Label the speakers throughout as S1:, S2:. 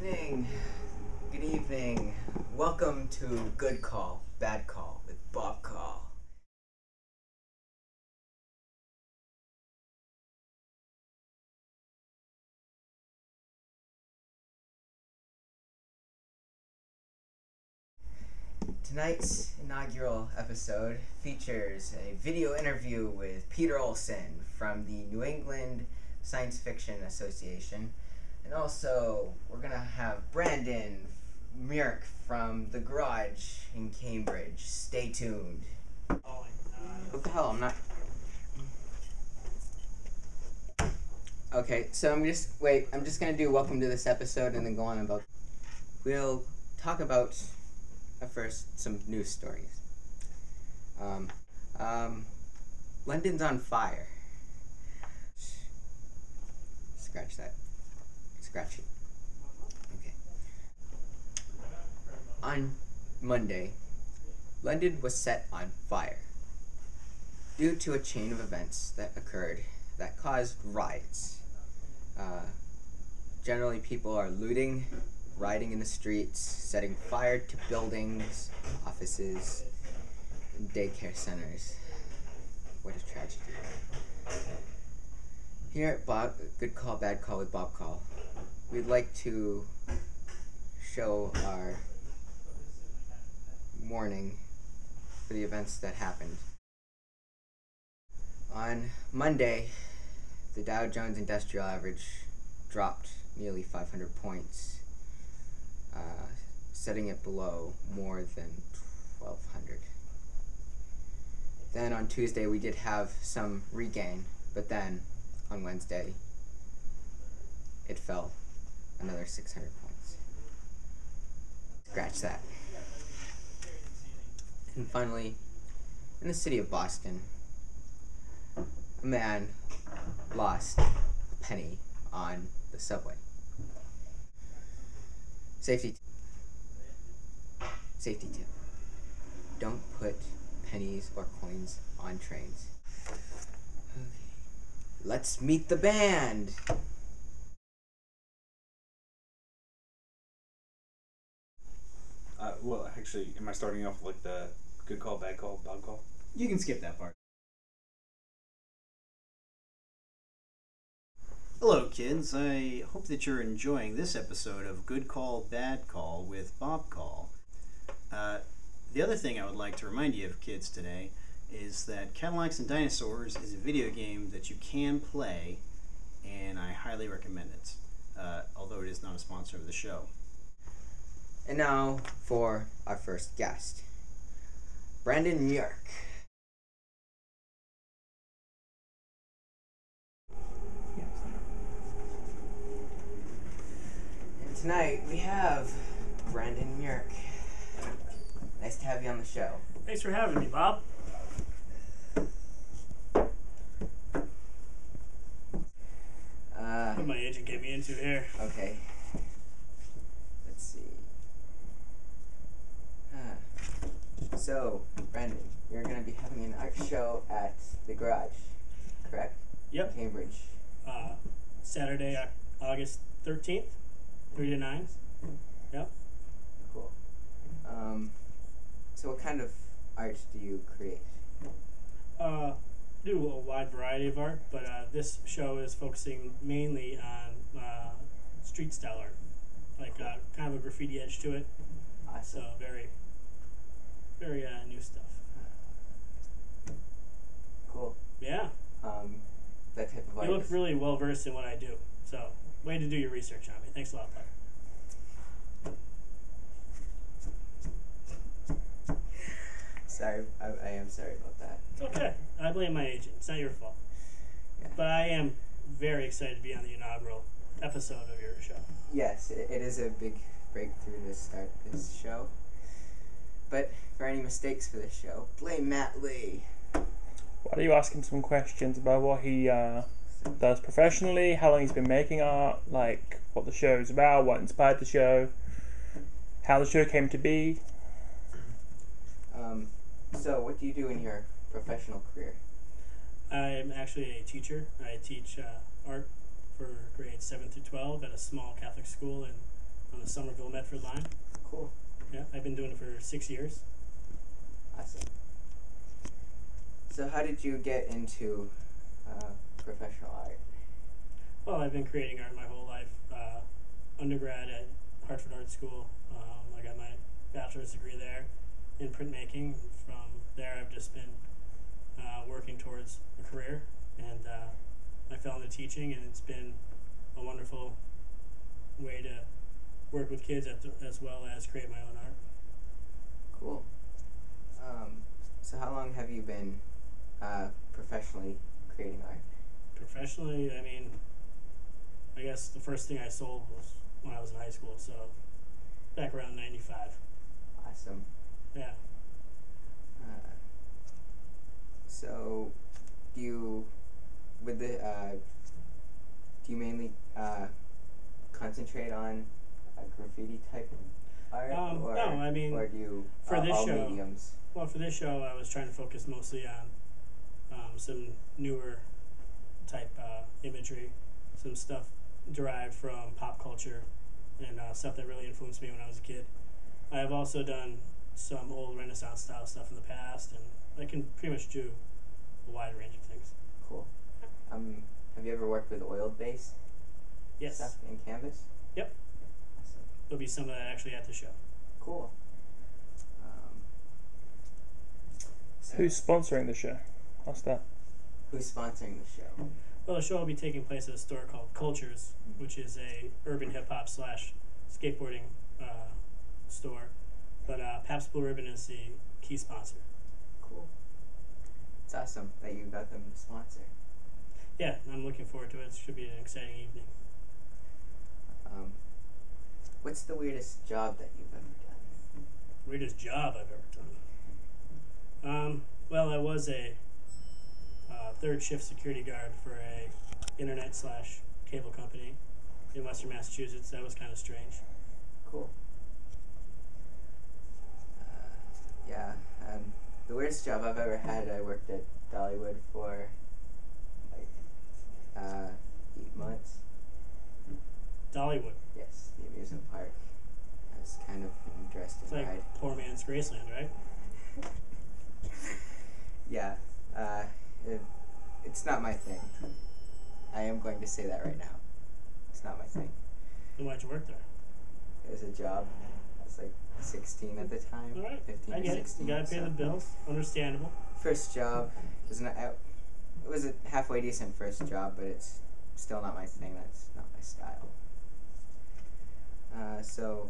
S1: evening. Good evening. Welcome to Good Call, Bad Call with Bob Call. Tonight's inaugural episode features a video interview with Peter Olsen from the New England Science Fiction Association. And also, we're going to have Brandon Murk from the Garage in Cambridge. Stay tuned. Oh my God. What the hell? I'm not... Okay, so I'm just going to do welcome to this episode and then go on about... We'll talk about, at first, some news stories. London's on fire. Scratch that. Scratch it. Okay. On Monday, London was set on fire due to a chain of events that occurred that caused riots. Generally, people are looting, rioting in the streets, setting fire to buildings, offices, and daycare centers. What a tragedy. Here at Good Call, Bad Call with Bob Call, we'd like to show our mourning for the events that happened. On Monday, the Dow Jones Industrial Average dropped nearly 500 points, setting it below more than 1,200. Then on Tuesday, we did have some regain, but then on Wednesday, it fell another 600 points. Scratch that. And finally, in the city of Boston, a man lost a penny on the subway. Safety tip. Don't put pennies or coins on trains. Okay. Let's meet the band!
S2: Well, actually, am I starting off with like the good call, bad call, Bob call?
S3: You can skip that part. Hello, kids. I hope that you're enjoying this episode of Good Call, Bad Call with Bob Call. The other thing I would like to remind you of, kids, today is that Cadillacs and Dinosaurs is a video game that you can play, and I highly recommend it, although it is not a sponsor of the show.
S1: And now for our first guest, Brandon Murk. And tonight we have Brandon Murk. Nice to have you on the show.
S4: Thanks for having me, Bob. What did my agent get me into here?
S1: Okay. Let's see. So, Brandon, you're going to be having an art show at the Garage, correct?
S4: Yep.
S1: Cambridge.
S4: Saturday, August 13th, 3 to 9. Yep.
S1: Cool. So what kind of art do you create?
S4: Do a wide variety of art, but this show is focusing mainly on street style art, like kind of a graffiti edge to it.
S1: Awesome.
S4: So very new stuff.
S1: Cool.
S4: Yeah.
S1: That type of art.
S4: You look really well versed in what I do. So way to do your research on me. Thanks a lot, bud.
S1: Sorry, I am sorry about that.
S4: It's okay. I blame my agent. It's not your fault.
S1: Yeah.
S4: But I am very excited to be on the inaugural episode of your show.
S1: Yes, it is a big breakthrough to start this show. But for any mistakes for this show, blame Matt Lee.
S5: Why don't you ask him some questions about what he does professionally, how long he's been making art, like what the show is about, what inspired the show, how the show came to be.
S1: So what do you do in your professional career?
S4: I'm actually a teacher. I teach art for grades 7 through 12 at a small Catholic school in on the Somerville Medford line.
S1: Cool.
S4: Yeah, I've been doing it for 6 years.
S1: Awesome. So how did you get into professional art?
S4: Well, I've been creating art my whole life. Undergrad at Hartford Art School. I got my bachelor's degree there in printmaking. From there, I've just been working towards a career, and I fell into teaching, and it's been a wonderful way to work with kids as well as create my own art.
S1: Cool. So how long have you been professionally creating art?
S4: Professionally, I mean, I guess the first thing I sold was when I was in high school, so back around 95.
S1: Awesome.
S4: Yeah.
S1: So, do you mainly concentrate on graffiti type art, or
S4: no, I mean,
S1: or do you
S4: for this
S1: all
S4: show,
S1: mediums?
S4: Well, for this show, I was trying to focus mostly on some newer type imagery, some stuff derived from pop culture, and stuff that really influenced me when I was a kid. I have also done some old Renaissance style stuff in the past, and I can pretty much do a wide range of things.
S1: Cool. Have you ever worked with oil-based
S4: Yes.
S1: stuff in canvas?
S4: Yep.
S1: Awesome.
S4: There'll be some of that actually at the show.
S1: Cool.
S5: Who's sponsoring the show? What's that?
S1: Who's sponsoring the show?
S4: Well, the show will be taking place at a store called Cultures, which is a urban hip hop / skateboarding store. But Pabst Blue Ribbon is the key sponsor.
S1: Cool. It's awesome that you got them to sponsor.
S4: Yeah, I'm looking forward to it. It should be an exciting evening.
S1: What's the weirdest job that you've ever done?
S4: Weirdest job I've ever done. Well, I was a third shift security guard for a internet / cable company in Western Massachusetts. That was kind of strange.
S1: Cool. Yeah. The weirdest job I've ever had, I worked at Dollywood for like 8 months.
S4: Dollywood.
S1: Yes, the amusement park. That was kind of an
S4: It's
S1: interesting
S4: like
S1: ride.
S4: poor man's Graceland, right?
S1: Yeah. It's not my thing. I am going to say that right now. It's not my thing.
S4: Then why'd you work there?
S1: It was a job. I was like 16 at the time.
S4: All right,
S1: 15
S4: I
S1: or
S4: get it.
S1: 16.
S4: You gotta pay
S1: so.
S4: the bills. Understandable.
S1: First job it was a halfway decent first job, but it's still not my thing. That's not my style. Do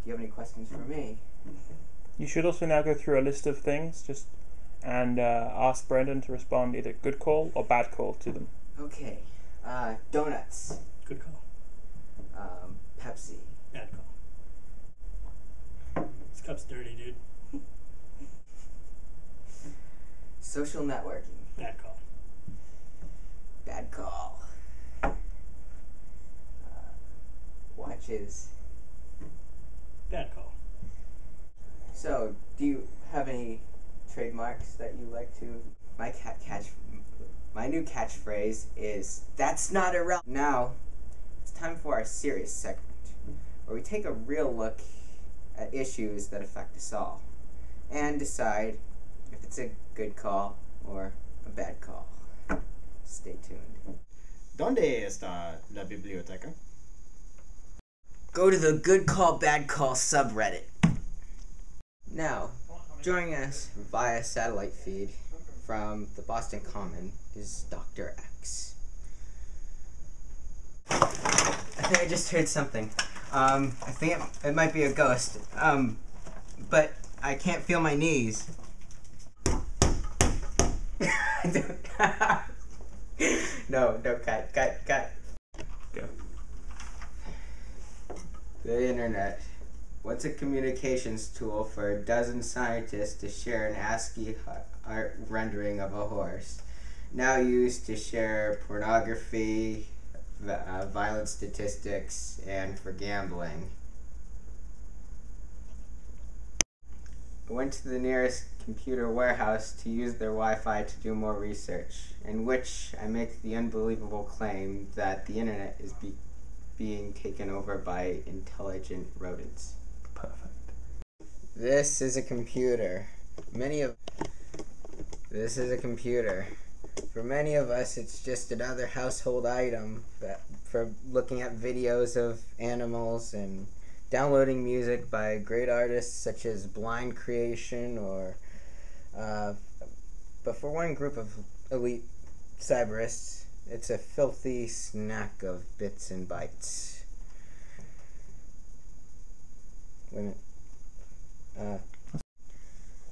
S1: you have any questions for me?
S5: You should also now go through a list of things and ask Brendan to respond either good call or bad call to them.
S1: Okay. Donuts.
S4: Good call.
S1: Pepsi.
S4: Bad call. This cup's dirty, dude.
S1: Social networking.
S4: Bad call.
S1: Bad call. Watches.
S4: Bad call.
S1: So, do you have any trademarks that you like to? My new catchphrase is "That's not irrelevant." Now, it's time for our serious segment, where we take a real look at issues that affect us all, and decide if it's a good call or a bad call. Stay tuned.
S3: ¿Dónde está la biblioteca?
S1: Go to the Good Call, Bad Call subreddit. Now, joining us via satellite feed from the Boston Common is Dr. X. I think I just heard something. I think it might be a ghost. But I can't feel my knees. No, cut.
S5: Go.
S1: The internet. What's a communications tool for a dozen scientists to share an ASCII art rendering of a horse? Now used to share pornography, violent statistics, and for gambling. I went to the nearest computer warehouse to use their Wi-Fi to do more research, in which I make the unbelievable claim that the internet is being taken over by intelligent rodents.
S5: Perfect.
S1: This is a computer. This is a computer. For many of us, it's just another household item for looking at videos of animals and downloading music by great artists such as Blind Creation but for one group of elite cyberists, it's a filthy snack of bits and bytes.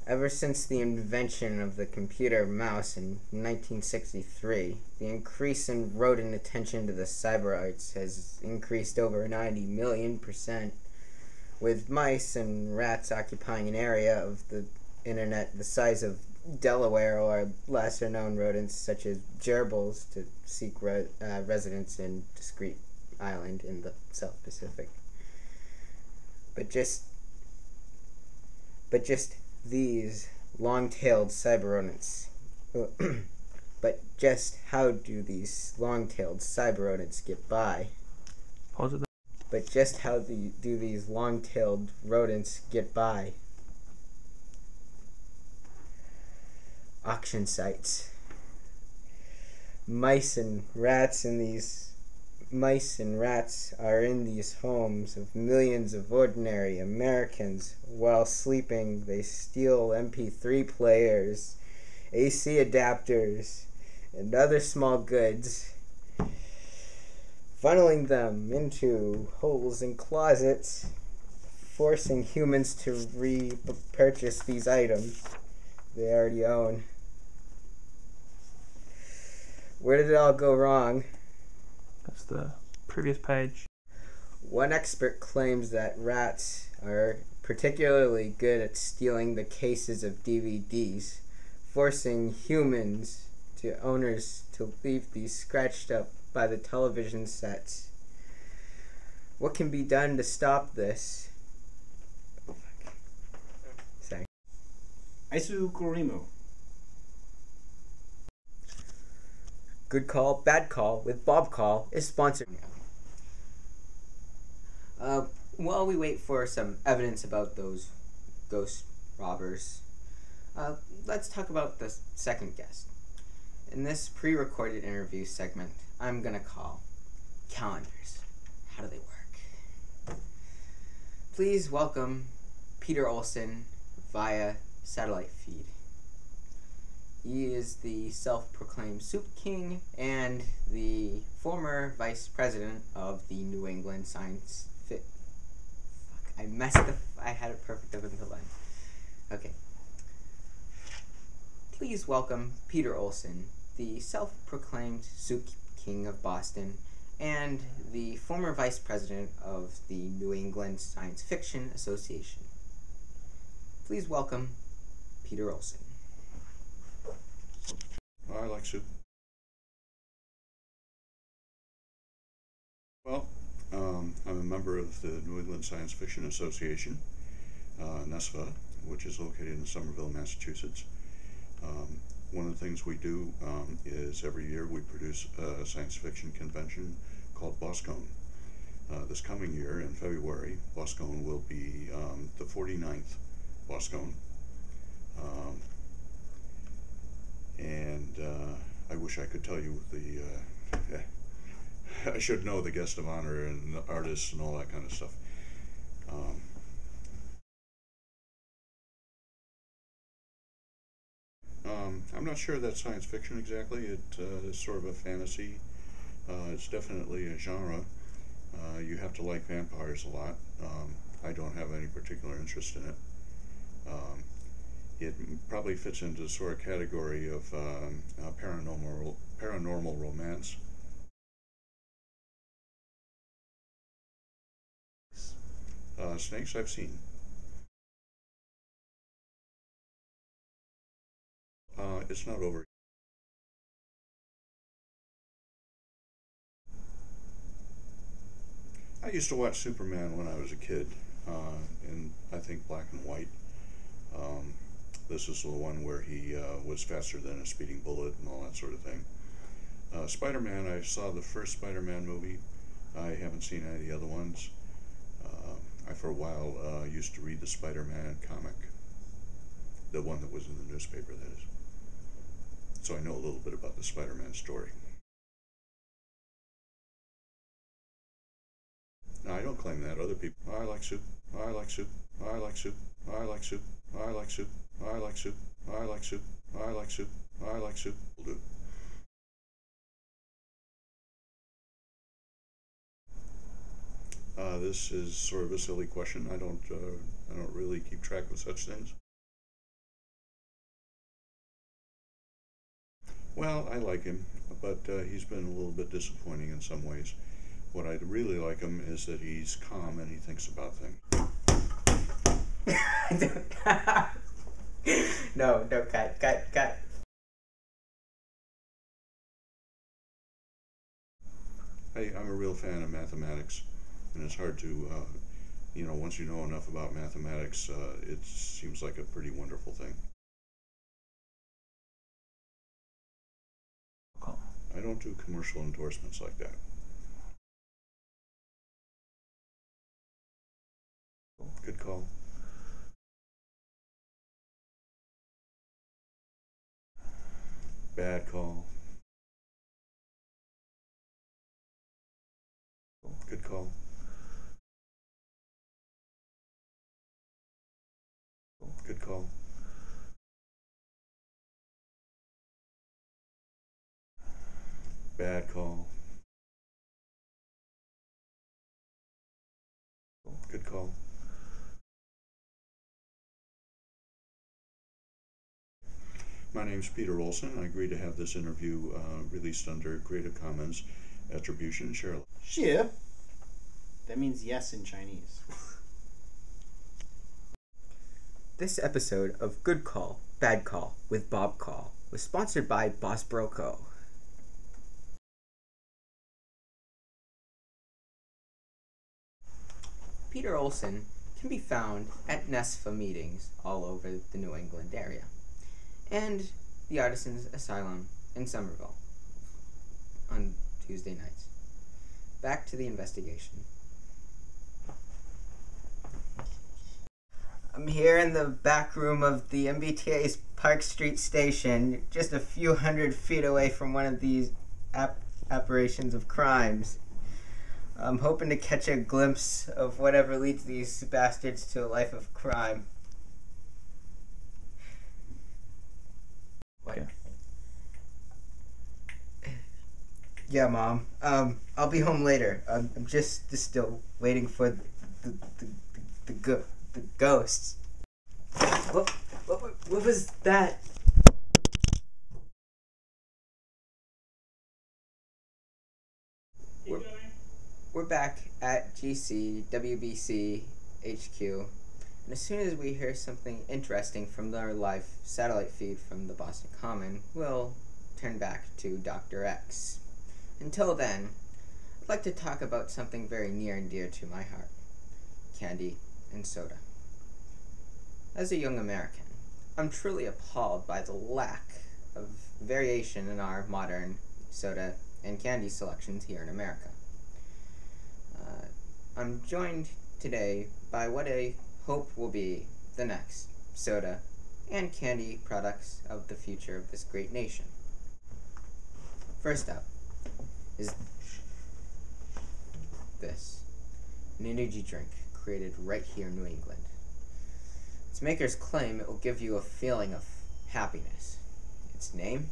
S1: Ever since the invention of the computer mouse in 1963, the increase in rodent attention to the cyber arts has increased over 90 million%, with mice and rats occupying an area of the internet the size of Delaware, or lesser-known rodents such as gerbils to seek residence in discrete island in the South Pacific. But just these long-tailed cyber rodents. But just how do these long-tailed cyber rodents get by?
S5: Positive.
S1: But just how do these long-tailed rodents get by? Auction sites. Mice and rats are in these homes of millions of ordinary Americans. While sleeping, they steal MP3 players, AC adapters, and other small goods, funneling them into holes in closets, forcing humans to repurchase these items they already own. Where did it all go wrong?
S5: That's the previous page.
S1: One expert claims that rats are particularly good at stealing the cases of DVDs, forcing owners to leave these scratched up by the television sets. What can be done to stop this? Sorry.
S3: Aisu Korimo.
S1: Good Call, Bad Call with Bob Call is sponsored. While we wait for some evidence about those ghost robbers, let's talk about the second guest. In this pre-recorded interview segment, I'm going to call calendars. How do they work? Please welcome Peter Olsen via satellite feed. He is the self-proclaimed Soup King and the former vice president of the New England Science I had it perfect up until then. Okay. Please welcome Peter Olsen, the self-proclaimed Soup King of Boston and the former vice president of the New England Science Fiction Association. Please welcome Peter Olsen.
S6: I like soup. Well, I'm a member of the New England Science Fiction Association, NESFA, which is located in Somerville, Massachusetts. One of the things we do is every year we produce a science fiction convention called Boscone. This coming year, in February, Boscone will be the 49th Boscone. I wish I could tell you I should know the guest of honor and the artists and all that kind of stuff. I'm not sure that's science fiction exactly. It is sort of a fantasy. It's definitely a genre. You have to like vampires a lot. I don't have any particular interest in it. It probably fits into the sort of category of paranormal romance. Snakes I've seen. It's not over. I used to watch Superman when I was a kid, in I think black and white. This is the one where he was faster than a speeding bullet and all that sort of thing. Spider-Man, I saw the first Spider-Man movie I haven't seen any of the other ones. I, for a while, used to read the Spider-Man comic. The one that was in the newspaper, that is. So I know a little bit about the Spider-Man story. No, I don't claim that. Other people. I like soup. I like soup. I like soup. I like soup. I like soup. I like soup. I like soup. I like soup. I like soup. Will do. This is sort of a silly question. I don't really keep track of such things. Well, I like him, but he's been a little bit disappointing in some ways. What I really like him is that he's calm and he thinks about things.
S1: No, cut.
S6: Hey, I'm a real fan of mathematics, and it's hard to, once you know enough about mathematics, it seems like a pretty wonderful thing. I don't do commercial endorsements like that. Good call. Bad call. Good call. Good call. Bad call. Good call. My name's Peter Olsen. I agree to have this interview released under Creative Commons Attribution Share.
S3: Share? That means yes in Chinese.
S1: This episode of Good Call, Bad Call with Bob Call was sponsored by Boss Broco. Peter Olsen can be found at NESFA meetings all over the New England area, and the Artisans Asylum in Somerville on Tuesday nights. Back to the investigation. I'm here in the back room of the MBTA's Park Street station, just a few hundred feet away from one of these apparitions of crimes. I'm hoping to catch a glimpse of whatever leads these bastards to a life of crime. What?
S5: Okay.
S1: Yeah, Mom. I'll be home later. I'm just still waiting for the ghosts. What was that? We're back at GC WBC HQ, and as soon as we hear something interesting from our live satellite feed from the Boston Common, we'll turn back to Dr. X. Until then, I'd like to talk about something very near and dear to my heart: candy and soda. As a young American, I'm truly appalled by the lack of variation in our modern soda and candy selections here in America. I'm joined today by what I hope will be the next soda and candy products of the future of this great nation. First up is this, an energy drink created right here in New England. Its makers claim it will give you a feeling of happiness. Its name?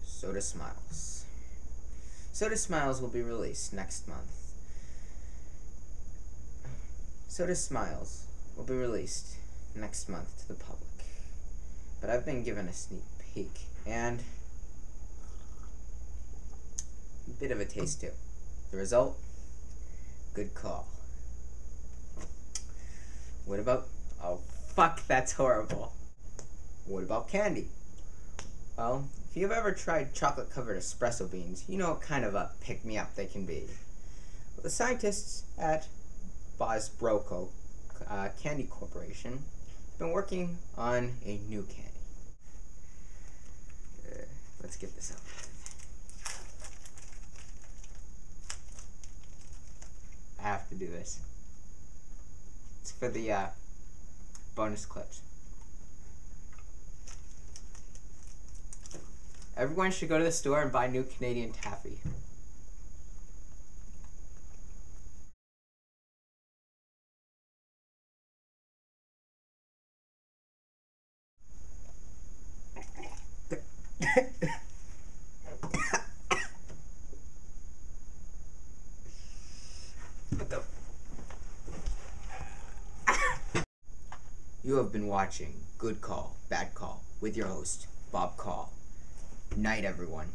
S1: Soda Smiles. Soda Smiles will be released next month. Soda Smiles will be released next month to the public, but I've been given a sneak peek and a bit of a taste too. The result? Good call. What about... oh, fuck, that's horrible. What about candy? Well, if you've ever tried chocolate-covered espresso beans, you know what kind of a pick-me-up they can be. Well, the scientists at Boss Broco Candy Corporation have been working on a new candy. Let's get this out. do this. It's for the bonus clips. Everyone should go to the store and buy new Canadian taffy. You have been watching Good Call, Bad Call with your host, Bob Call. Night, everyone.